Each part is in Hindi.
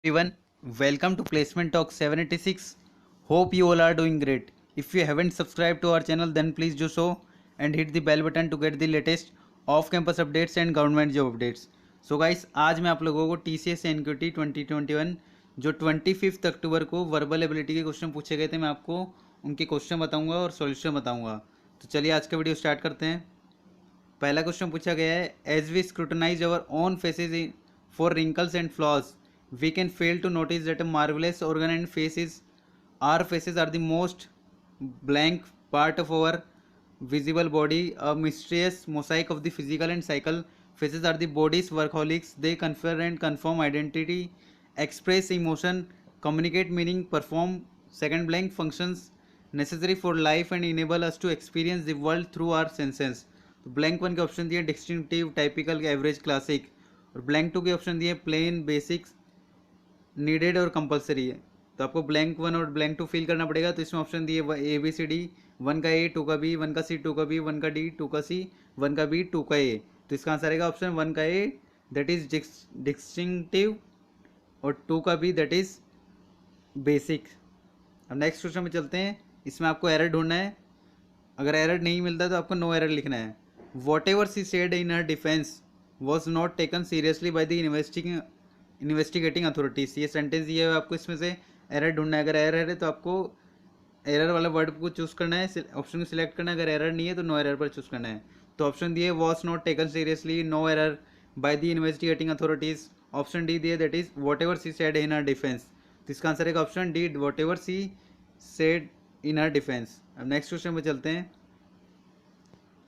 Everyone, welcome to Placement Talk 786. Hope you all are doing great. If you haven't subscribed to our channel, then please do so and hit the bell button to get the latest off campus updates and government job updates. So guys, आज मैं आप लोगों को टी सी एस एनक्यूटी 2021 जो 25 अक्टूबर को वर्बल एबिलिटी के क्वेश्चन पूछे गए थे, मैं आपको उनके क्वेश्चन बताऊंगा और सॉल्यूशन बताऊंगा. तो चलिए आज का वीडियो स्टार्ट करते हैं. पहला क्वेश्चन पूछा गया है, as we scrutinize our own faces for wrinkles and flaws we can fail to notice that a marvelous organ and faces our faces are the most blank part of our visible body, a mysterious mosaic of the physical and psychical. Faces are the body's workaholics. They confer and confirm identity, express emotion, communicate meaning, perform second blank functions necessary for life and enable us to experience the world through our senses. तो ब्लैंक वन के ऑप्शन दिए डिस्टिंक्टिव, टाइपिकल, एवरेज, क्लासिक. और ब्लैंक टू के ऑप्शन दिए प्लेन, बेसिक्स, नीडेड और कंपलसरी है. तो आपको ब्लैंक वन और ब्लैंक टू फिल करना पड़ेगा. तो इसमें ऑप्शन दिए A B C D, one का ए, टू का बी, वन का सी, टू का बी, वन का डी, टू का सी, वन का बी, टू का ए. तो इसका आंसर आएगा ऑप्शन वन का ए, दैट इज डिस्टिंक्टिव, और टू का बी, दैट इज बेसिक. अब नेक्स्ट क्वेश्चन में चलते हैं. इसमें आपको एरर ढूंढना है. अगर एरर नहीं मिलता तो आपको नो एरर लिखना है. What ever she said in her defence was not taken seriously by the investigating authorities. ये सेंटेंस दिया है आपको, इसमें से एरर ढूंढना है. अगर एरर है तो आपको एरर वाला वर्ड को चूज करना है, ऑप्शन को सिलेक्ट करना है. अगर एरर नहीं है तो नो एरर पर चूज करना है. तो ऑप्शन दिए was not taken seriously, no error, by the investigating authorities. Option D दिए that is whatever she said in her defence. तो इसका आंसर है option D, whatever she said in her defence. अब नेक्स्ट क्वेश्चन में चलते हैं.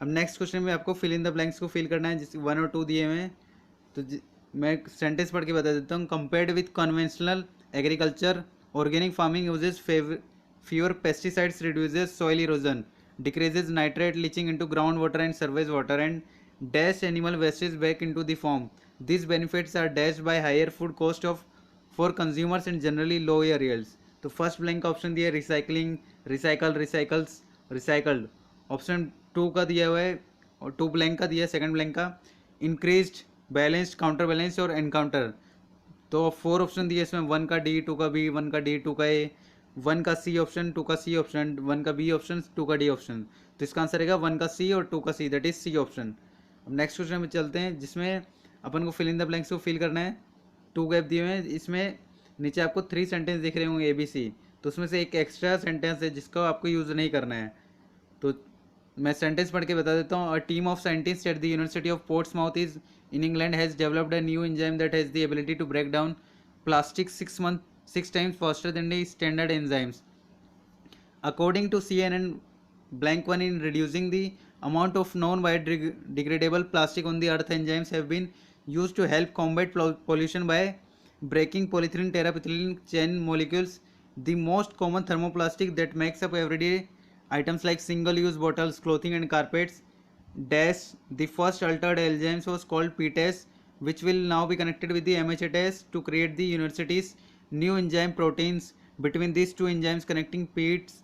अब नेक्स्ट क्वेश्चन में आपको फिल इन द ब्लैंक्स को फिल करना है, जिस वन और टू दिए हुए हैं. तो मैं सेंटेंस पढ़ के बता देता हूँ. Compared with conventional agriculture, organic farming uses fewer pesticides, reduces soil erosion, decreases nitrate leaching into groundwater and surface water, and dash animal wastes back into the farm. These benefits are dashed by higher food cost of for consumers and generally low air yields. तो फर्स्ट ब्लैंक का ऑप्शन दिया है recycling, recycle, recycles, recycled. Option two का दिया हुआ है और टू ब्लैंक का दिया है सेकंड ब्लैंक का इंक्रीज्ड, बैलेंस्ड, काउंटर बैलेंस और एनकाउंटर. तो फोर ऑप्शन दिए इसमें, वन का डी, टू का बी, वन का डी, टू का ए, वन का सी ऑप्शन, टू का सी ऑप्शन, वन का बी ऑप्शन, टू का डी ऑप्शन. तो इसका आंसर रहेगा वन का सी और टू का सी, दैट इज सी ऑप्शन. अब नेक्स्ट क्वेश्चन में चलते हैं, जिसमें अपन को फिल इन द ब्लैंक्स को फिल करना है. टू गैप दिए हुए हैं. इसमें नीचे आपको थ्री सेंटेंस दिख रहे होंगे ए बी सी. तो उसमें से एक एक्स्ट्रा सेंटेंस है जिसका आपको यूज़ नहीं करना है. तो मैं सेंटेंस पढ़ के बता देता हूँ. A team of scientist at the university of Portsmouth is in England has developed a new enzyme that has the ability to break down plastic 6 times faster than the standard enzymes. According to CNN, blank one, in reducing the amount of non-biodegradable plastic on the earth, enzymes have been used to help combat pollution by breaking polyethylene terephthalate chain molecules, the most common thermoplastic that makes up everyday items like single-use bottles, clothing and carpets. Dash, the first altered enzymes was called PTAS, which will now be connected with the MHATAS to create the university's new enzyme proteins. Between these two enzymes connecting PTAS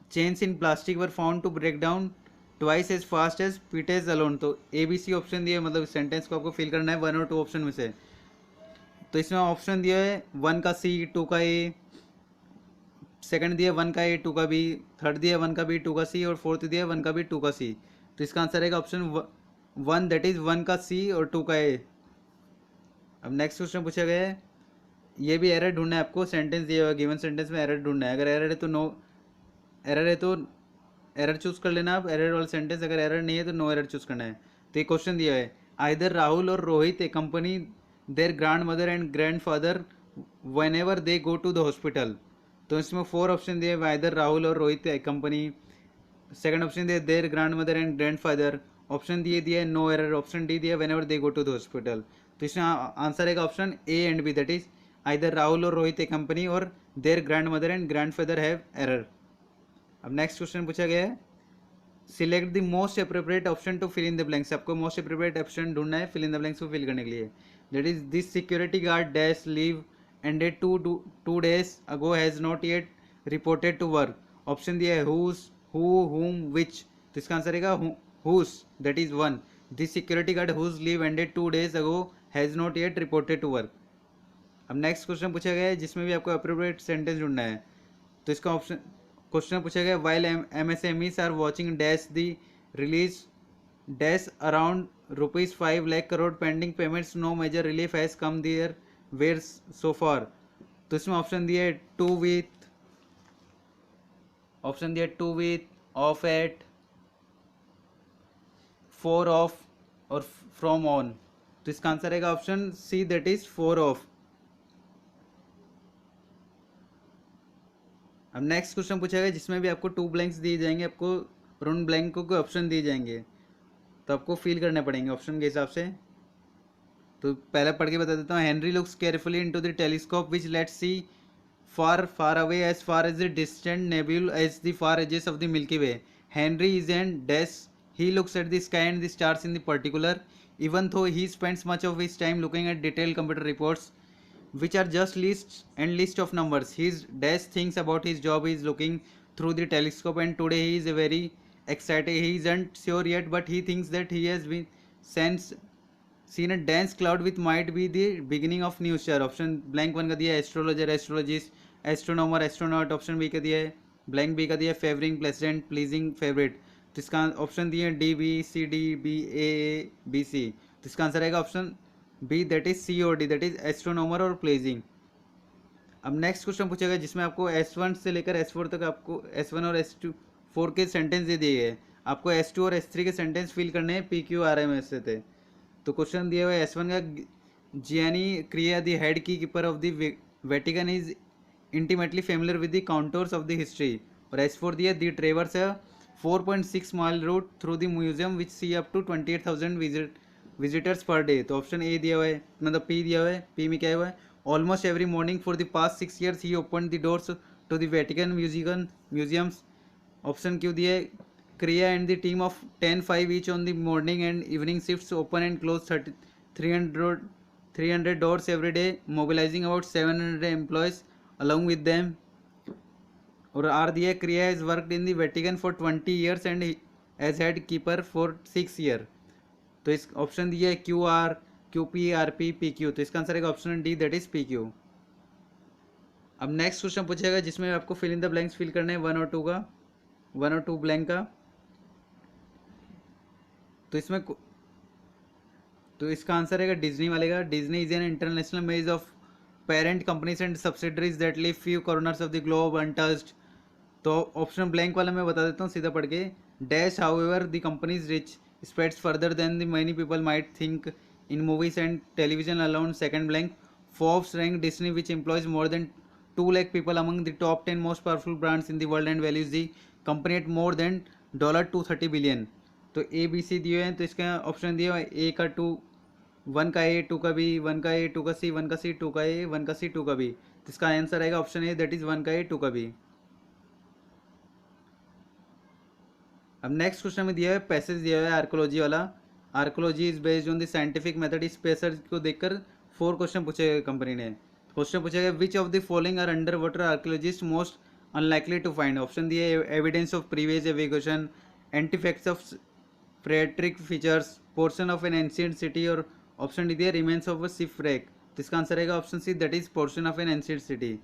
chains in plastic were found to break down twice as fast as PTAS alone. तो ABC ऑप्शन दिए, मतलब सेंटेंस को आपको फिल करना है वन और टू ऑप्शन में से. तो इसमें ऑप्शन दिया है वन का सी, टू का ए, सेकंड दिया वन का ए, टू का बी, थर्ड दिया वन का बी, टू का सी, और फोर्थ दिया वन का बी, टू का सी. तो इसका आंसर रहेगा option one, that is one का सी और टू का ए. अब नेक्स्ट क्वेश्चन पूछा गया है, ये भी एरर ढूंढना है आपको. सेंटेंस दिया हुआ है, गिवन सेंटेंस में एरर ढूंढना है. अगर एरर है तो नो एरर है तो एरर चूज कर लेना आप, एरर वाला सेंटेंस. अगर एरर नहीं है तो नो एरर चूज करना है. तो ये क्वेश्चन दिया है, आइदर राहुल और Rohit accompany their grandmother and grandfather whenever they go to the hospital. तो इसमें फोर ऑप्शन दिए, आइदर राहुल और Rohit accompany. Second option दिया their grandmother and grandfather. Option दिए नो एरर. ऑप्शन डी दिया whenever they go to the hospital. तो इसमें आंसर रहेगा option A and B, that is either Rahul और रोहित ए कंपनी और their grandmother and grandfather have error. अब नेक्स्ट क्वेश्चन पूछा गया है, select the most appropriate option to fill in the blanks. आपको मोस्ट अप्रोप्रिएट ऑप्शन ढूंढना है फिल इन द ब्लैंक्स को फिल करने के लिए. That is this security guard dash leave ended 2 days ago has not yet reported to work. Option दिया है whose, who, whom, which. तो इसका आंसर रहेगा whose, that is one. The security guard whose leave ended 2 days ago has not yet reported to work. अब नेक्स्ट क्वेश्चन पूछा गया है जिसमें भी आपको अप्रोप्रिएट सेंटेंस ढूंढना है। तो इसका ऑप्शन क्वेश्चन पूछा गया while MSMEs are watching dash the release dash around ₹5 lakh crore pending payments no major relief has come there where so far. तो इसमें ऑप्शन दिया है to with of at for of और फ्रॉम ऑन। तो इसका आंसर रहेगा option C that is for of. अब नेक्स्ट क्वेश्चन पूछा गया जिसमें भी आपको 2 ब्लैंक्स दिए जाएंगे, आपको उन ब्लैंक को ऑप्शन दिए जाएंगे तो आपको फिल करने पड़ेंगे ऑप्शन के हिसाब से। तो पहले पढ़ के बता देता हूँ। Henry looks carefully into the telescope which let's see far far away as far as the distant nebula as the far edges of the Milky Way. Henry is an dash. He looks at the sky and the stars in the particular, even though he spends much of his time looking at detailed computer reports which are just lists and list of numbers. His dash thinks about his job is looking through the telescope, and today he is very excited. He isn't sure yet, but he thinks that he has been seen a dense cloud which might be the beginning of new star. Option blank one का दिया है astrologer astrologist astronomer astronaut. Option B का दिया है ब्लैंक बी का दिया है फेवरिंग प्लेजेंट प्लीजिंग फेवरेट। तो इसका ऑप्शन दिए DBCDBAABC। तो इसका आंसर आएगा option B that is COD that is astronomer और प्लेजिंग। अब नेक्स्ट क्वेश्चन पूछेगा जिसमें आपको S1 से लेकर S4 तक आपको S1 और S4 के सेंटेंस दे दिए गए। आपको S2 और S3 के सेंटेंस फिल करने हैं PQRM से थे। तो क्वेश्चन दिया हुआ है S1 का Gianni Crea the head key keeper of the Vatican is intimately familiar with the counters of the history. और S4 दिया the traverse 4.6 mile route through the museum which see up to 28,000 visitors per day. तो ऑप्शन ए दिया हुआ है, मतलब P दिया हुआ है। P में क्या हुआ है almost every morning for the past 6 years he open the doors to the Vatican museums. Option Q दिया है Kriya and the team of 10-5 each on the morning and evening shifts open and close 300 doors every day, mobilizing about 700 employees along with them. और R दिया Kriya has worked in the Vatican for 20 years and as head keeper for 6 years. तो इस ऑप्शन दिया है QR QP RP PQ। तो इसका आंसर है option D that is PQ। अब नेक्स्ट क्वेश्चन पूछेगा जिसमें आपको fill in the blanks fill करना है 1 और 2 ब्लैंक का। तो इसका आंसर है डिज्नी वाले का। Disney is an international maze of parent companies and subsidiaries that live few corners of the globe untouched. तो ऑप्शन ब्लैंक वाला मैं बता देता हूँ सीधा पढ़ के। Dash however the companies reach spreads further than the many people might think in movies and television alone. Second blank Forbes rank Disney which employs more than 2 lakh people among the top 10 most powerful brands in the world and values the company at more than $230 billion। तो ABC दिए हैं। तो इसका ऑप्शन दिया है A का 2 1 का A 2 का B 1 का A 2 का C 1 का C 2 का A 1 का C 2 का B। तो इसका आंसर आएगा ऑप्शन A दैट इज 1 का A 2 का B। अब नेक्स्ट क्वेश्चन में दिया है पैसेज दिया हुआ है आर्कोलॉजी वाला। Archaeology is based on the scientific method. इस पैसेज को देखकर 4 क्वेश्चन पूछे कंपनी ने। क्वेश्चन पूछा गया which of the following are underwater archaeologist most unlikely to find. Option दिए evidence of previous navigation artifacts of फ्रेट्रिक features portion of an ancient city. और ऑप्शन डी दिया रिमेन्स ऑफ अ शिपरेक। तो इसका आंसर रहेगा option C that is portion of an ancient city.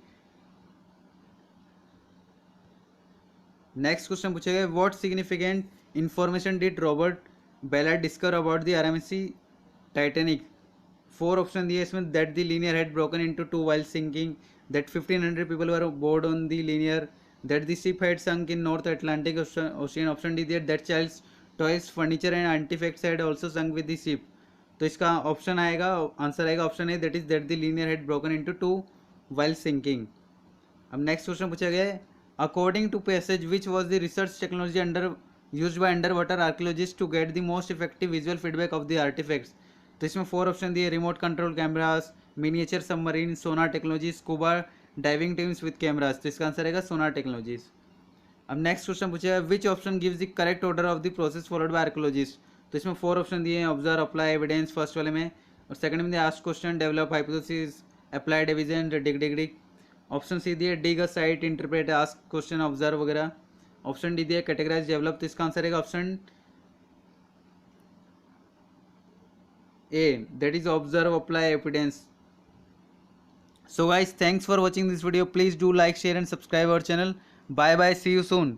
Next question पूछा गया what significant information did Robert Ballard discover about the RMS Titanic. 4 option दिए इसमें that the liner had broken into 2 while sinking, that 1500 people were aboard on the linear, that the ship had sunk in North Atlantic Ocean। Option D दिया that childs toys furniture and artefacts had also sunk with the ship. तो इसका ऑप्शन आएगा आंसर आएगा option A that is that the liner had broken into 2 while sinking। अब नेक्स्ट क्वेश्चन पूछा गया है according to passage which was the research technology under used by under water archaeologists to get the most effective visual feedback of the artefacts. तो इसमें 4 ऑप्शन दिए remote control cameras miniature submarine Sonar technology scuba diving teams with cameras. तो इसका आंसर रहेगा सोनार टेक्नोलॉजीज। अब नेक्स्ट क्वेश्चन पूछा है which option gives the correct order of the process followed by archaeologist. तो इसमें 4 ऑप्शन दिए हैं ऑब्जर्व अप्लाई एविडेंस फर्स्ट वाले में, और सेकंड में दिया ask question develop hypothesis apply division dig. Option C दिए dig a site interpret ask question observe वगैरह। ऑप्शन डी दिया कैटेगराइज डेवलप। तो इसका आंसर रहेगा option A that is observe apply evidence. So guys, thanks for watching this video. Please do like, share and subscribe our channel. Bye bye, see you soon.